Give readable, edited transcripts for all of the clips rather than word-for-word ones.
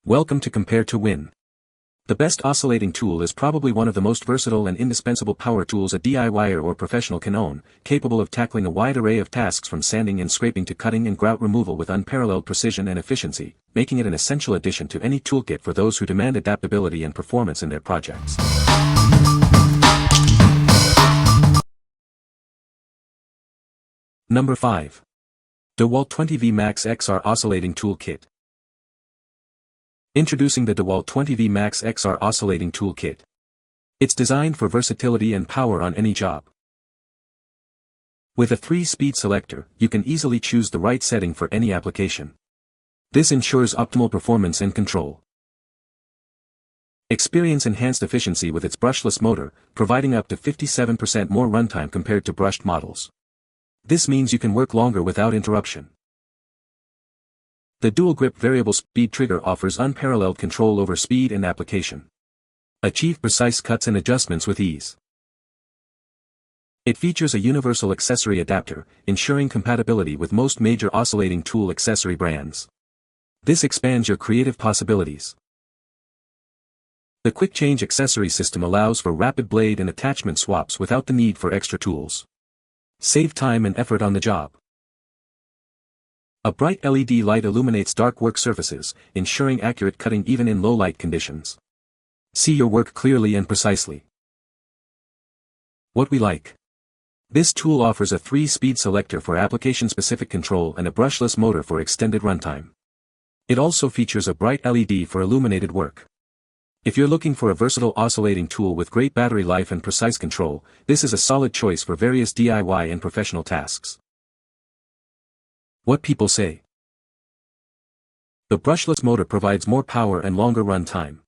Welcome to Compare to Win. The best oscillating tool is probably one of the most versatile and indispensable power tools a DIYer or professional can own, capable of tackling a wide array of tasks from sanding and scraping to cutting and grout removal with unparalleled precision and efficiency, making it an essential addition to any toolkit for those who demand adaptability and performance in their projects. Number 5. DEWALT 20V Max XR Oscillating Toolkit. Introducing the DEWALT 20V Max XR Oscillating Toolkit. It's designed for versatility and power on any job. With a 3-speed selector, you can easily choose the right setting for any application. This ensures optimal performance and control. Experience enhanced efficiency with its brushless motor, providing up to 57% more runtime compared to brushed models. This means you can work longer without interruption. The dual-grip variable speed trigger offers unparalleled control over speed and application. Achieve precise cuts and adjustments with ease. It features a universal accessory adapter, ensuring compatibility with most major oscillating tool accessory brands. This expands your creative possibilities. The quick change accessory system allows for rapid blade and attachment swaps without the need for extra tools. Save time and effort on the job. A bright LED light illuminates dark work surfaces, ensuring accurate cutting even in low light conditions. See your work clearly and precisely. What we like. This tool offers a 3-speed selector for application-specific control and a brushless motor for extended runtime. It also features a bright LED for illuminated work. If you're looking for a versatile oscillating tool with great battery life and precise control, this is a solid choice for various DIY and professional tasks. What people say. The brushless motor provides more power and longer run time.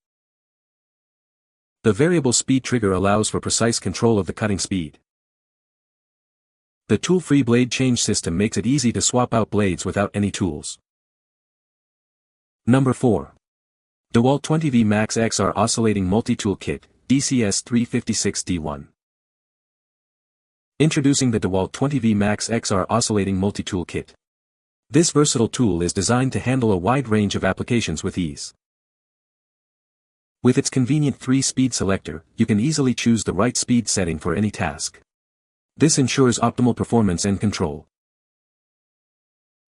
The variable speed trigger allows for precise control of the cutting speed. The tool-free blade change system makes it easy to swap out blades without any tools. Number 4. DEWALT 20V Max XR Oscillating Multi-Tool Kit, DCS356D1. Introducing the DEWALT 20V Max XR Oscillating Multi-Tool Kit. This versatile tool is designed to handle a wide range of applications with ease. With its convenient 3-speed selector, you can easily choose the right speed setting for any task. This ensures optimal performance and control.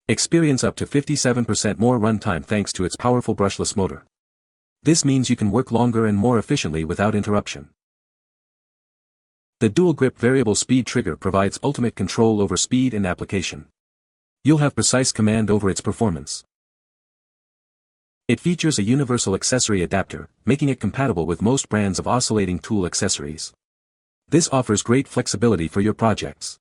Experience up to 57% more runtime thanks to its powerful brushless motor. This means you can work longer and more efficiently without interruption. The dual-grip variable speed trigger provides ultimate control over speed and application. You'll have precise command over its performance. It features a universal accessory adapter, making it compatible with most brands of oscillating tool accessories. This offers great flexibility for your projects.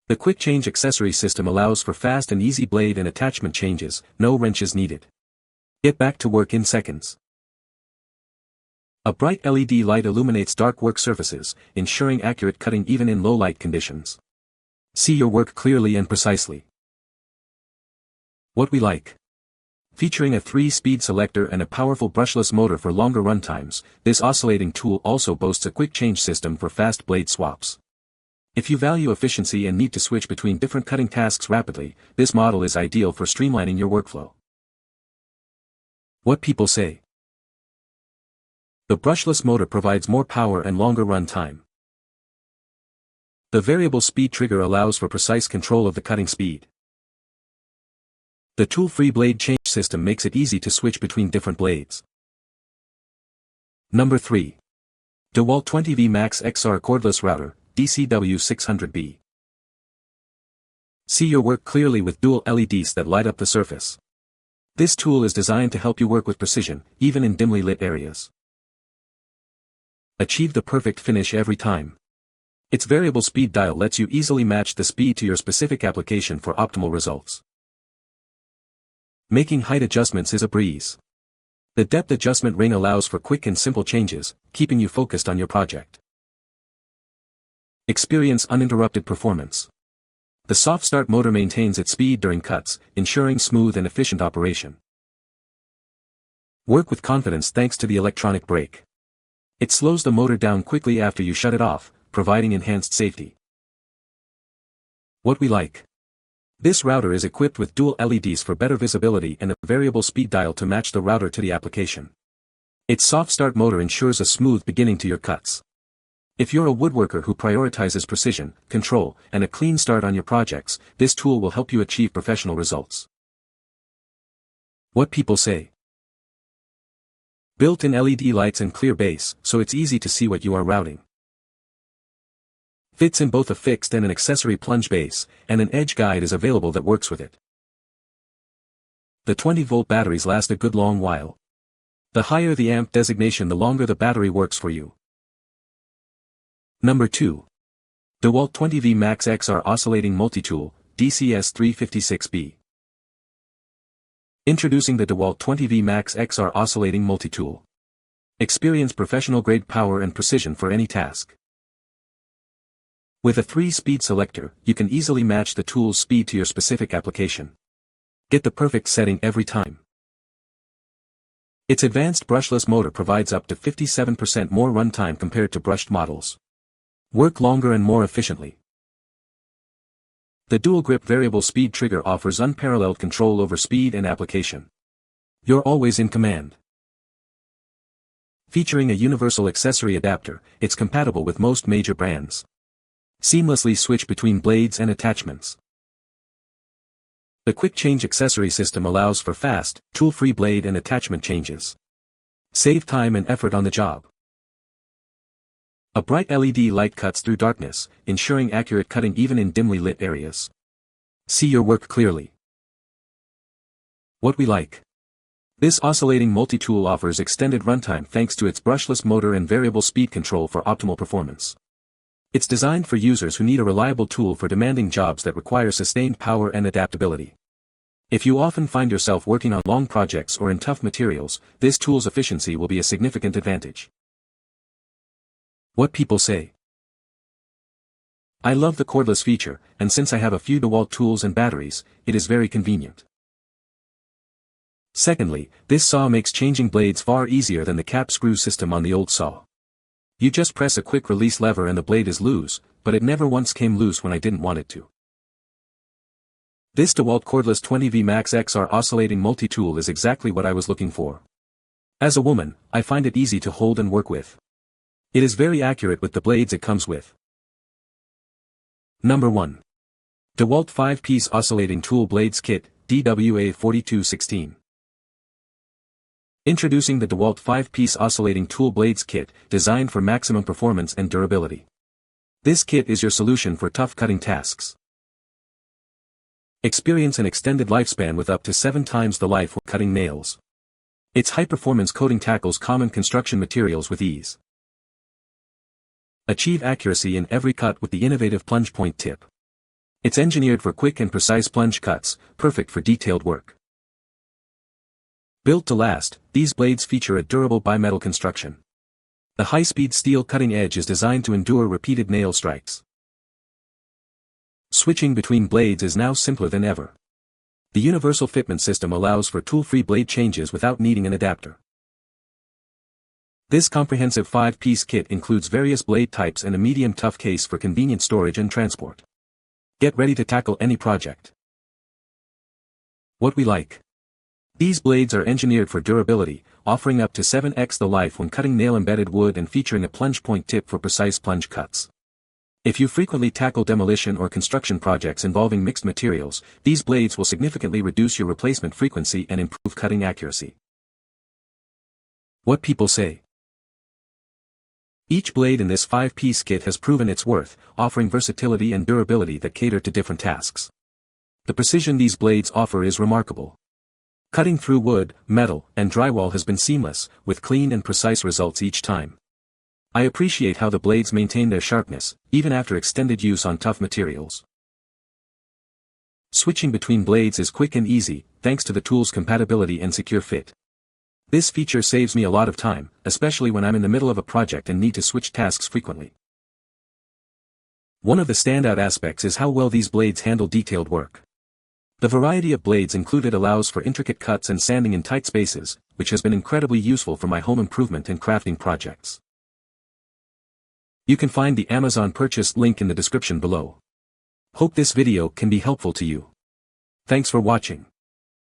The quick change accessory system allows for fast and easy blade and attachment changes, no wrenches needed. Get back to work in seconds. A bright LED light illuminates dark work surfaces, ensuring accurate cutting even in low light conditions. See your work clearly and precisely. What we like. Featuring a 3-speed selector and a powerful brushless motor for longer runtimes, this oscillating tool also boasts a quick change system for fast blade swaps. If you value efficiency and need to switch between different cutting tasks rapidly, this model is ideal for streamlining your workflow. What people say. The brushless motor provides more power and longer run time. The variable speed trigger allows for precise control of the cutting speed. The tool-free blade change system makes it easy to switch between different blades. Number 3. DEWALT 20V Max XR Cordless Router, DCW600B. See your work clearly with dual LEDs that light up the surface. This tool is designed to help you work with precision, even in dimly lit areas. Achieve the perfect finish every time. Its variable speed dial lets you easily match the speed to your specific application for optimal results. Making height adjustments is a breeze. The depth adjustment ring allows for quick and simple changes, keeping you focused on your project. Experience uninterrupted performance. The soft start motor maintains its speed during cuts, ensuring smooth and efficient operation. Work with confidence thanks to the electronic brake. It slows the motor down quickly after you shut it off, providing enhanced safety. What we like. This router is equipped with dual LEDs for better visibility and a variable speed dial to match the router to the application. Its soft start motor ensures a smooth beginning to your cuts. If you're a woodworker who prioritizes precision, control, and a clean start on your projects, this tool will help you achieve professional results. What people say. Built-in LED lights and clear base, so it's easy to see what you are routing. Fits in both a fixed and an accessory plunge base, and an edge guide is available that works with it. The 20-volt batteries last a good long while. The higher the amp designation, the longer the battery works for you. Number 2. DEWALT 20V Max XR Oscillating Multitool, DCS356B. Introducing the DEWALT 20V Max XR Oscillating Multitool. Experience professional-grade power and precision for any task. With a 3-speed selector, you can easily match the tool's speed to your specific application. Get the perfect setting every time. Its advanced brushless motor provides up to 57% more runtime compared to brushed models. Work longer and more efficiently. The dual grip variable speed trigger offers unparalleled control over speed and application. You're always in command. Featuring a universal accessory adapter, it's compatible with most major brands. Seamlessly switch between blades and attachments. The quick change accessory system allows for fast, tool-free blade and attachment changes. Save time and effort on the job. A bright LED light cuts through darkness, ensuring accurate cutting even in dimly lit areas. See your work clearly. What we like. This oscillating multi-tool offers extended runtime thanks to its brushless motor and variable speed control for optimal performance. It's designed for users who need a reliable tool for demanding jobs that require sustained power and adaptability. If you often find yourself working on long projects or in tough materials, this tool's efficiency will be a significant advantage. What people say. I love the cordless feature, and since I have a few DEWALT tools and batteries, it is very convenient. Secondly, this saw makes changing blades far easier than the cap screw system on the old saw. You just press a quick release lever and the blade is loose, but it never once came loose when I didn't want it to. This DEWALT Cordless 20V Max XR Oscillating Multi-Tool is exactly what I was looking for. As a woman, I find it easy to hold and work with. It is very accurate with the blades it comes with. Number 1. DEWALT 5-Piece Oscillating Tool Blades Kit, DWA4216. Introducing the DEWALT 5-Piece Oscillating Tool Blades Kit, designed for maximum performance and durability. This kit is your solution for tough cutting tasks. Experience an extended lifespan with up to 7 times the life when cutting nails. Its high-performance coating tackles common construction materials with ease. Achieve accuracy in every cut with the innovative plunge point tip. It's engineered for quick and precise plunge cuts, perfect for detailed work. Built to last, these blades feature a durable bimetal construction. The high-speed steel cutting edge is designed to endure repeated nail strikes. Switching between blades is now simpler than ever. The universal fitment system allows for tool-free blade changes without needing an adapter. This comprehensive 5-piece kit includes various blade types and a medium tough case for convenient storage and transport. Get ready to tackle any project. What we like. These blades are engineered for durability, offering up to 7x the life when cutting nail-embedded wood and featuring a plunge point tip for precise plunge cuts. If you frequently tackle demolition or construction projects involving mixed materials, these blades will significantly reduce your replacement frequency and improve cutting accuracy. What people say. Each blade in this 5-piece kit has proven its worth, offering versatility and durability that cater to different tasks. The precision these blades offer is remarkable. Cutting through wood, metal, and drywall has been seamless, with clean and precise results each time. I appreciate how the blades maintain their sharpness, even after extended use on tough materials. Switching between blades is quick and easy, thanks to the tool's compatibility and secure fit. This feature saves me a lot of time, especially when I'm in the middle of a project and need to switch tasks frequently. One of the standout aspects is how well these blades handle detailed work. The variety of blades included allows for intricate cuts and sanding in tight spaces, which has been incredibly useful for my home improvement and crafting projects. You can find the Amazon purchase link in the description below. Hope this video can be helpful to you. Thanks for watching.